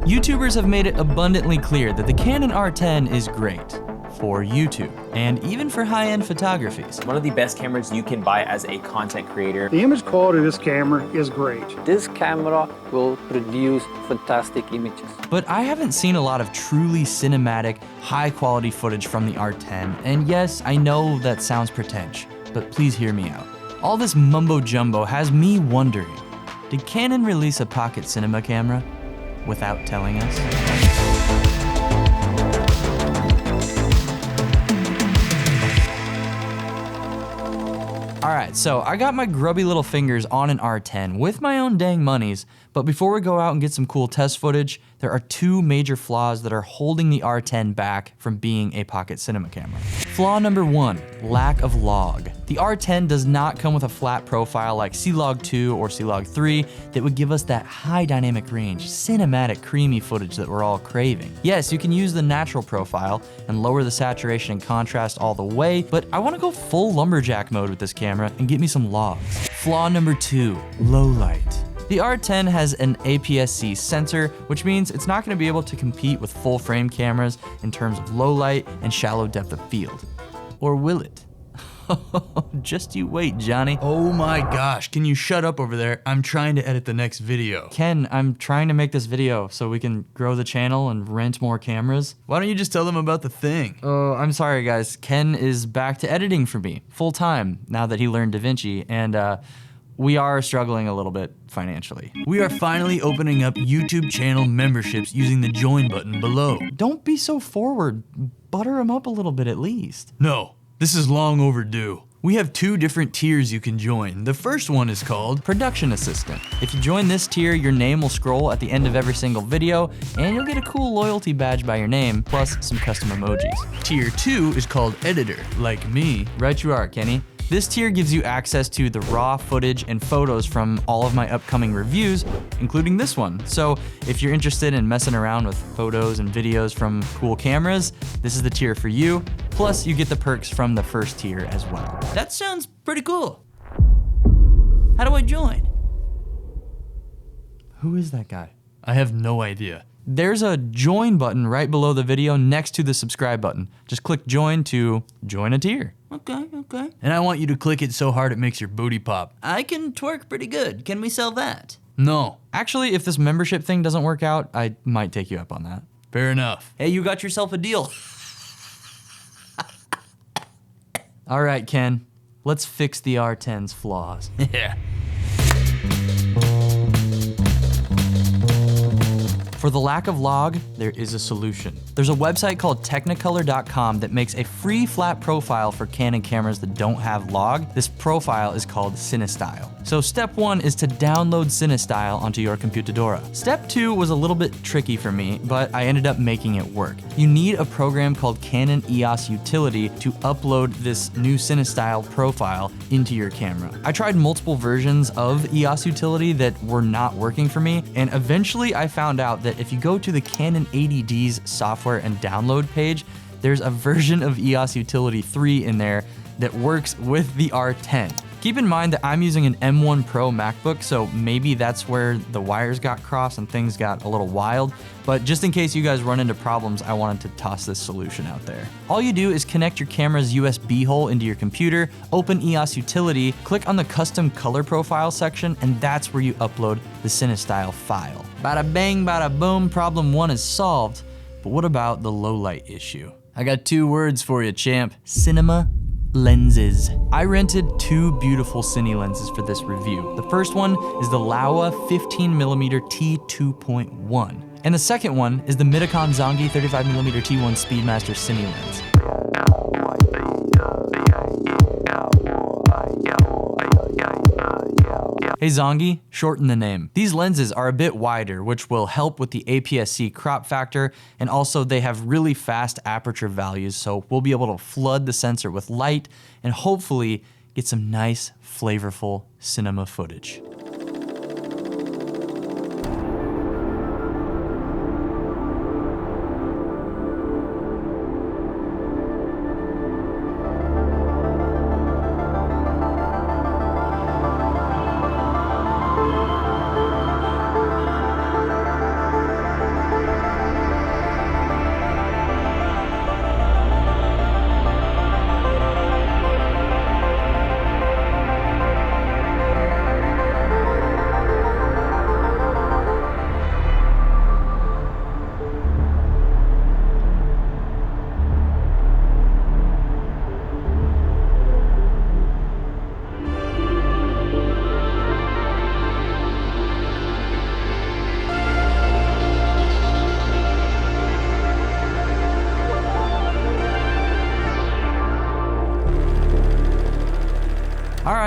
YouTubers have made it abundantly clear that the Canon R10 is great for YouTube and even for high-end photographies. One of the best cameras you can buy as a content creator. The image quality of this camera is great. This camera will produce fantastic images. But I haven't seen a lot of truly cinematic, high-quality footage from the R10, and yes, I know that sounds pretentious, but please hear me out. All this mumbo-jumbo has me wondering, did Canon release a pocket cinema camera without telling us? Alright, so I got my grubby little fingers on an R10 with my own dang monies, but before we go out and get some cool test footage, there are two major flaws that are holding the R10 back from being a pocket cinema camera. Flaw number one, lack of log. The R10 does not come with a flat profile like C-Log 2 or C-Log 3 that would give us that high dynamic range, cinematic, creamy footage that we're all craving. Yes, you can use the natural profile and lower the saturation and contrast all the way, but I want to go full lumberjack mode with this camera and get me some logs. Flaw number two, low light. The R10 has an APS-C sensor, which means it's not going to be able to compete with full frame cameras in terms of low light and shallow depth of field. Or will it? Just you wait, Johnny. Oh my gosh, can you shut up over there? I'm trying to edit the next video. Ken, I'm trying to make this video so we can grow the channel and rent more cameras. Why don't you just tell them about the thing? Oh, I'm sorry guys. Ken is back to editing for me, full time, now that he learned DaVinci, and we are struggling a little bit financially. We are finally opening up YouTube channel memberships using the join button below. Don't be so forward. Butter him up a little bit at least. No, this is long overdue. We have two different tiers you can join. The first one is called Production Assistant. If you join this tier, your name will scroll at the end of every single video, and you'll get a cool loyalty badge by your name, plus some custom emojis. Tier 2 is called Editor, like me. Right you are, Kenny. This tier gives you access to the raw footage and photos from all of my upcoming reviews, including this one. So if you're interested in messing around with photos and videos from cool cameras, this is the tier for you. Plus, you get the perks from the first tier as well. That sounds pretty cool. How do I join? Who is that guy? I have no idea. There's a join button right below the video next to the subscribe button. Just click join to join a tier. Okay. And I want you to click it so hard it makes your booty pop. I can twerk pretty good. Can we sell that? No. Actually, if this membership thing doesn't work out, I might take you up on that. Fair enough. Hey, you got yourself a deal. All right, Ken, let's fix the R10's flaws. Yeah. For the lack of log, there is a solution. There's a website called technicolor.com that makes a free flat profile for Canon cameras that don't have log. This profile is called CineStyle. So step one is to download CineStyle onto your computadora. Step two was a little bit tricky for me, but I ended up making it work. You need a program called Canon EOS Utility to upload this new CineStyle profile into your camera. I tried multiple versions of EOS Utility that were not working for me, and eventually I found out that if you go to the Canon 80D's software and download page, there's a version of EOS Utility 3 in there that works with the R10. Keep in mind that I'm using an M1 Pro MacBook, so maybe that's where the wires got crossed and things got a little wild, but just in case you guys run into problems, I wanted to toss this solution out there. All you do is connect your camera's USB hole into your computer, open EOS Utility, click on the custom color profile section, and that's where you upload the CineStyle file. Bada bang, bada boom, problem one is solved. But what about the low light issue? I got two words for you, champ. Cinema lenses. I rented two beautiful cine lenses for this review. The first one is the Laowa 15mm T2.1. And the second one is the Midicon Zongi 35mm T1 Speedmaster cine lens. Hey Zongi, shorten the name. These lenses are a bit wider, which will help with the APS-C crop factor, and also they have really fast aperture values, so we'll be able to flood the sensor with light and hopefully get some nice, flavorful cinema footage.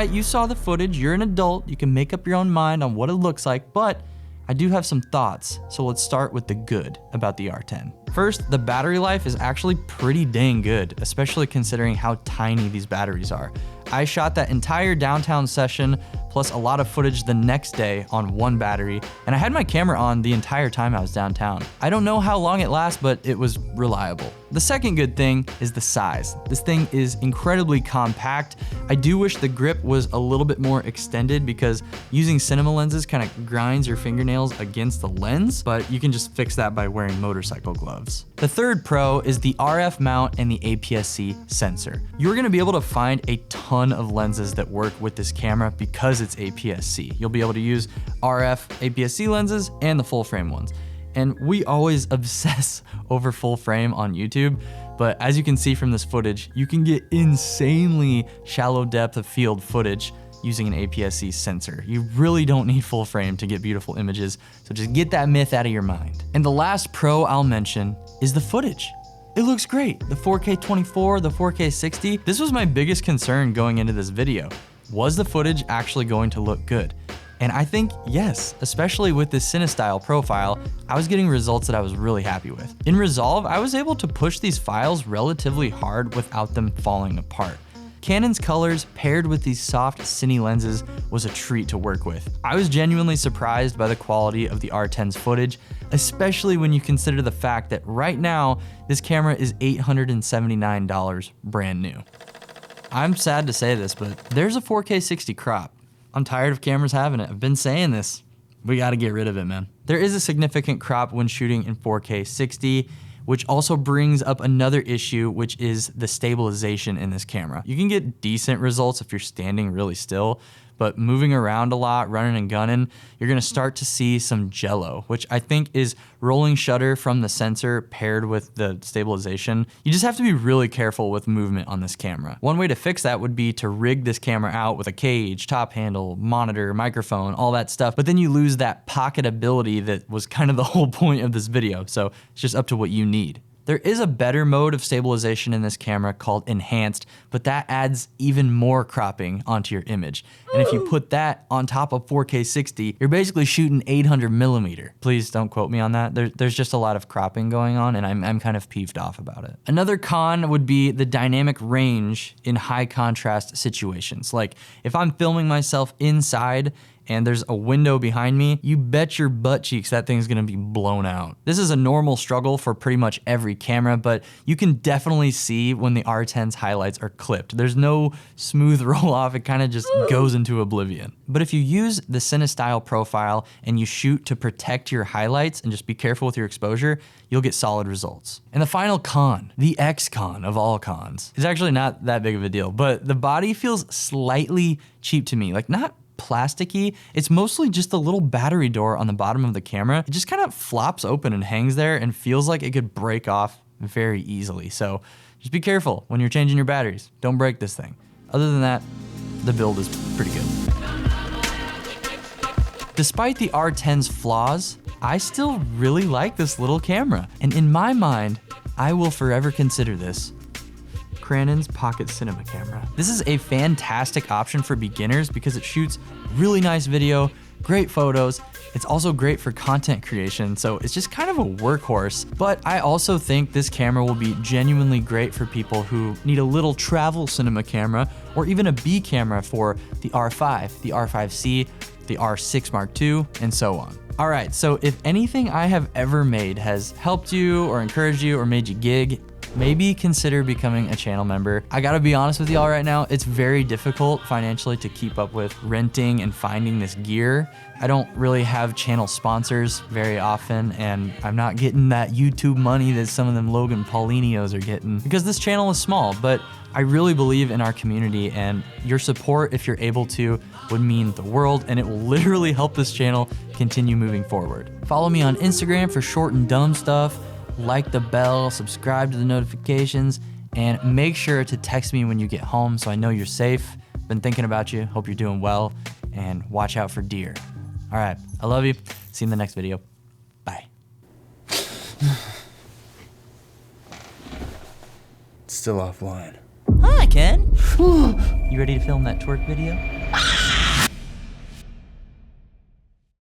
right, you saw the footage, you're an adult, you can make up your own mind on what it looks like, but I do have some thoughts, so let's start with the good about the R10. First, the battery life is actually pretty dang good, especially considering how tiny these batteries are. I shot that entire downtown session, plus a lot of footage the next day on one battery, and I had my camera on the entire time I was downtown. I don't know how long it lasts, but it was reliable. The second good thing is the size. This thing is incredibly compact. I do wish the grip was a little bit more extended because using cinema lenses kind of grinds your fingernails against the lens, but you can just fix that by wearing motorcycle gloves. The third pro is the RF mount and the APS-C sensor. You're gonna be able to find a ton of lenses that work with this camera because it's APS-C. You'll be able to use RF APS-C lenses and the full frame ones. And we always obsess over full frame on YouTube, but as you can see from this footage, you can get insanely shallow depth of field footage using an APS-C sensor. You really don't need full frame to get beautiful images, so just get that myth out of your mind. And the last pro I'll mention is the footage. It looks great. The 4K 24, the 4K 60. This was my biggest concern going into this video. Was the footage actually going to look good? And I think yes, especially with this CineStyle profile, I was getting results that I was really happy with. In Resolve, I was able to push these files relatively hard without them falling apart. Canon's colors paired with these soft cine lenses was a treat to work with. I was genuinely surprised by the quality of the R10's footage, especially when you consider the fact that right now, this camera is $879 brand new. I'm sad to say this, but there's a 4K 60 crop. I'm tired of cameras having it. I've been saying this. We gotta get rid of it, man. There is a significant crop when shooting in 4K 60, which also brings up another issue, which is the stabilization in this camera. You can get decent results if you're standing really still, but moving around a lot, running and gunning, you're gonna start to see some jello, which I think is rolling shutter from the sensor paired with the stabilization. You just have to be really careful with movement on this camera. One way to fix that would be to rig this camera out with a cage, top handle, monitor, microphone, all that stuff, but then you lose that pocketability that was kind of the whole point of this video, so it's just up to what you need. There is a better mode of stabilization in this camera called Enhanced, but that adds even more cropping onto your image. And if you put that on top of 4K 60, you're basically shooting 800mm. Please don't quote me on that. There's just a lot of cropping going on, and I'm kind of peeved off about it. Another con would be the dynamic range in high contrast situations. Like if I'm filming myself inside and there's a window behind me, you bet your butt cheeks that thing's gonna be blown out. This is a normal struggle for pretty much every camera, but you can definitely see when the R10's highlights are clipped. There's no smooth roll off, it kind of just goes into oblivion. But if you use the CineStyle profile and you shoot to protect your highlights and just be careful with your exposure, you'll get solid results. And the final con, the X-con of all cons, is actually not that big of a deal, but the body feels slightly cheap to me. Like not plasticky, it's mostly just the little battery door on the bottom of the camera. It just kind of flops open and hangs there and feels like it could break off very easily. So just be careful when you're changing your batteries. Don't break this thing. Other than that, the build is pretty good. Despite the R10's flaws, I still really like this little camera. And in my mind, I will forever consider this Canon's pocket cinema camera. This is a fantastic option for beginners because it shoots really nice video, great photos. It's also great for content creation, so it's just kind of a workhorse. But I also think this camera will be genuinely great for people who need a little travel cinema camera or even a B camera for the R5, the R5C, the R6 Mark II, and so on. All right, so if anything I have ever made has helped you or encouraged you or made you gig, maybe consider becoming a channel member. I gotta be honest with y'all right now, it's very difficult financially to keep up with renting and finding this gear. I don't really have channel sponsors very often, and I'm not getting that YouTube money that some of them Logan Paulinios are getting because this channel is small, but I really believe in our community, and your support, if you're able to, would mean the world, and it will literally help this channel continue moving forward. Follow me on Instagram for short and dumb stuff. Like the bell, subscribe to the notifications, and make sure to text me when you get home so I know you're safe. Been thinking about you, hope you're doing well, and watch out for deer. All right, I love you. See you in the next video. Bye. Still offline. Hi, Ken? You ready to film that twerk video?